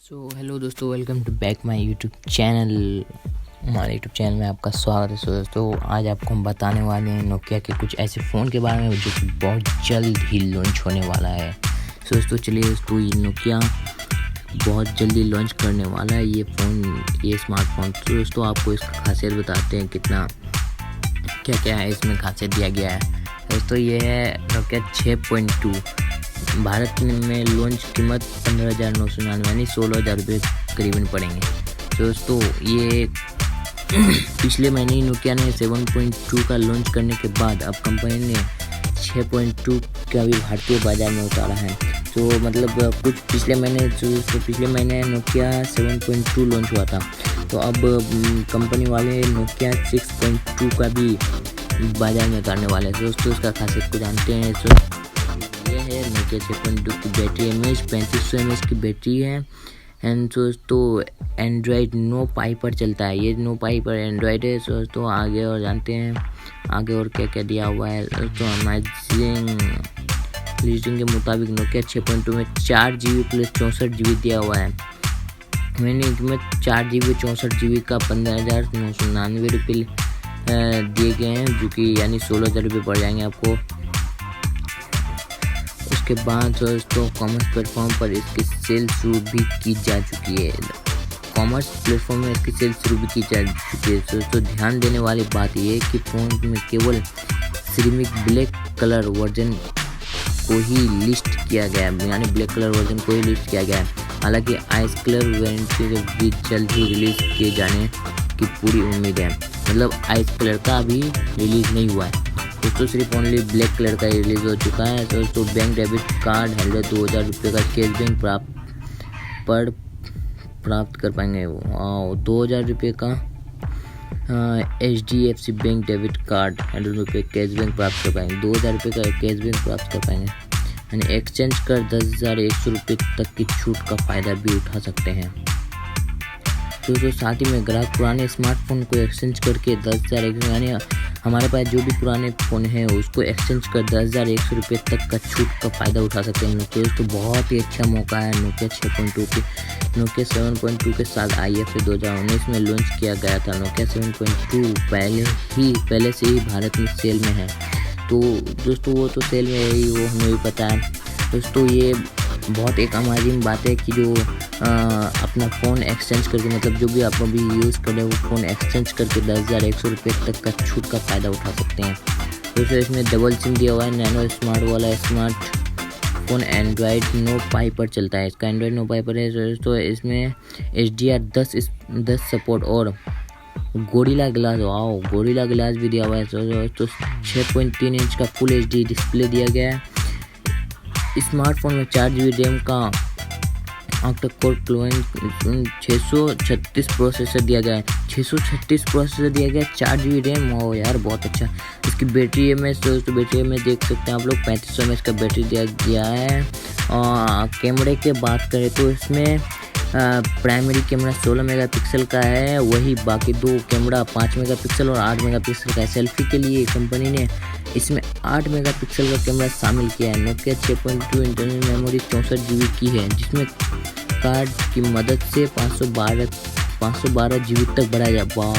सो hello दोस्तों, welcome to back my YouTube channel. हमारे YouTube channel में आपका स्वागत है। दोस्तों आज आपको हम बताने वाले हैं नोकिया के कुछ ऐसे फ़ोन के बारे में जो कि बहुत जल्द ही लॉन्च होने वाला है। दोस्तों चलिए दोस्तों, ये नोकिया बहुत जल्दी लॉन्च करने वाला है ये स्मार्टफोन। तो दोस्तों आपको इसका खासियत बताते हैं, कितना क्या क्या है इसमें खासियत दिया गया है। दोस्तों ये है नोकिया 6.2। भारत में लॉन्च कीमत 15,999 यानी 16,000 रुपये करीबन पड़ेंगे। दोस्तों ये पिछले महीने ही नोकिया ने 7.2 का लॉन्च करने के बाद अब कंपनी ने 6.2 का भी भारतीय बाजार में उतारा है। तो मतलब कुछ पिछले महीने नोकिया 7.2 लॉन्च हुआ था, तो अब कंपनी वाले नोकिया 6.2 का भी बाजार में उतारने वाले हैं। दोस्तों इसका खासियत को जानते हैं। ये है नोकिया 6.2 की बैटरी एमएच 3500 mAh की बैटरी है। एंड दोस्तों एंड्रॉयड नो पाई पर चलता है, ये नो पाई पर एंड्रॉयड है। दोस्तों आगे और जानते हैं आगे और क्या क्या दिया हुआ है। दोस्तों लीजिंग के मुताबिक नोकिया 6.2 में 4GB प्लस 64GB दिया हुआ है। मैंने कीमत 4GB 64GB का 15,999 रुपये दिए गए हैं, जो कि यानी 16,000 रुपये पड़ जाएंगे आपको। उसके बाद दोस्तों कॉमर्स प्लेटफॉर्म पर इसकी सेल शुरू भी की जा चुकी है। कॉमर्स प्लेटफॉर्म में इसकी सेल शुरू भी की जा चुकी है। दोस्तों ध्यान देने वाली बात यह है कि फ़ोन में केवल सिरेमिक ब्लैक कलर वर्जन को ही लिस्ट किया गया है, यानी ब्लैक कलर वर्जन को ही लिस्ट किया गया है। हालांकि आइस कलर वेरिएंट भी जल्द ही रिलीज किए जाने की पूरी उम्मीद है। मतलब आइस कलर का अभी रिलीज़ नहीं हुआ है दोस्तों, सिर्फ ओनली ब्लैक कलर का रिलीज हो चुका है। दोस्तों बैंक डेबिट कार्ड होल्डर 2,000 रुपये का कैशबैक प्राप्त कर पाएंगे। 2,000 रुपये का HDFC बैंक डेबिट कार्ड 100 रुपये कैशबैक प्राप्त कर पाएंगे। 2,000 रुपये का कैशबैक प्राप्त कर पाएंगे। यानी एक्सचेंज कर 10,100 रुपये तक की छूट का फ़ायदा भी उठा सकते हैं। दोस्तों साथ ही में ग्राहक पुराने स्मार्टफोन को एक्सचेंज करके 10,100 यानी हमारे पास जो भी पुराने फ़ोन हैं उसको एक्सचेंज कर 10,100 रुपये तक का छूट का फ़ायदा उठा सकते हैं। तो दोस्तों बहुत ही अच्छा मौका है नोकिया 6.2 की। नोकिया 7.2 के साथ IFA 2019 में लॉन्च किया गया था। नोकिया 7.2 पहले से ही भारत में सेल में है। तो दोस्तों वो तो सेल में है ही, वो हमें भी पता है। दोस्तों ये बहुत एक अमेजिंग बात है कि जो अपना फ़ोन एक्सचेंज करके, मतलब जो भी आप अभी यूज़ कर रहे हो वो फ़ोन एक्सचेंज करके 10,100 रुपये तक का छूट का फ़ायदा उठा सकते हैं। दोस्तों इसमें डबल सिम दिया हुआ है। नैनो स्मार्ट वाला स्मार्टफोन एंड्रॉयड नो पाई पर चलता है। इसका एंड्रॉयड नो पाई पर है। दोस्तों इसमें HDR 10 सपोर्ट और गोरिल्ला ग्लास भी दिया हुआ है। दोस्तों 6.3 इंच का फुल HD डिस्प्ले दिया गया है। स्मार्टफोन में 4GB रैम का ऑक्टा कोर 636 प्रोसेसर दिया गया है। 636 प्रोसेसर दिया गया है, 4GB रैम। ओ यार बहुत अच्छा। इसकी बैटरी एमएच दोस्तों देख सकते हैं आप लोग, 3500 mAh का बैटरी दिया गया है। और कैमरे के बात करें तो इसमें प्राइमरी कैमरा 16 मेगापिक्सल का है, वही बाकी दो कैमरा 5 मेगापिक्सल और 8 मेगापिक्सल का है। सेल्फी के लिए कंपनी ने इसमें 8 मेगापिक्सल का कैमरा शामिल किया है। नोकिया 6.2 इंटरनल मेमोरी 64GB की है, जिसमें कार्ड की मदद से 512GB तक बढ़ाया जाए। वाह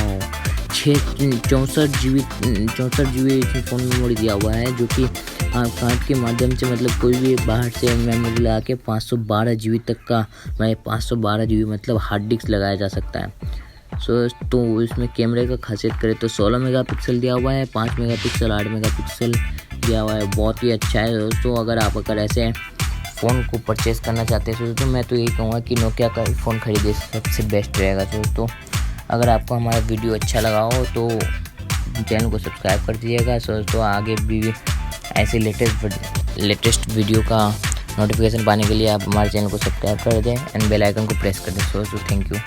64GB इसमें फ़ोन मेमोरी दिया हुआ है, जो कि कार्ड के माध्यम से मतलब कोई भी बाहर से मेमोरी लगा के 512GB तक का 512GB मतलब हार्ड डिस्क लगाया जा सकता है। तो इसमें कैमरे का खासियत करें तो 16 मेगापिक्सल दिया हुआ है, 5 मेगापिक्सल 8 मेगापिक्सल दिया हुआ है। बहुत ही अच्छा है दोस्तों। अगर ऐसे फ़ोन को परचेज़ करना चाहते हैं तो मैं तो यही कहूँगा कि नोकिया का फ़ोन खरीदे, सबसे बेस्ट रहेगा। दोस्तों अगर आपको हमारा वीडियो अच्छा लगा हो तो चैनल को सब्सक्राइब कर दीजिएगा। दोस्तों आगे भी ऐसे लेटेस्ट वीडियो का नोटिफिकेशन पाने के लिए आप हमारे चैनल को सब्सक्राइब कर दें एंड बेल आइकन को प्रेस कर दें। दोस्तों थैंक यू।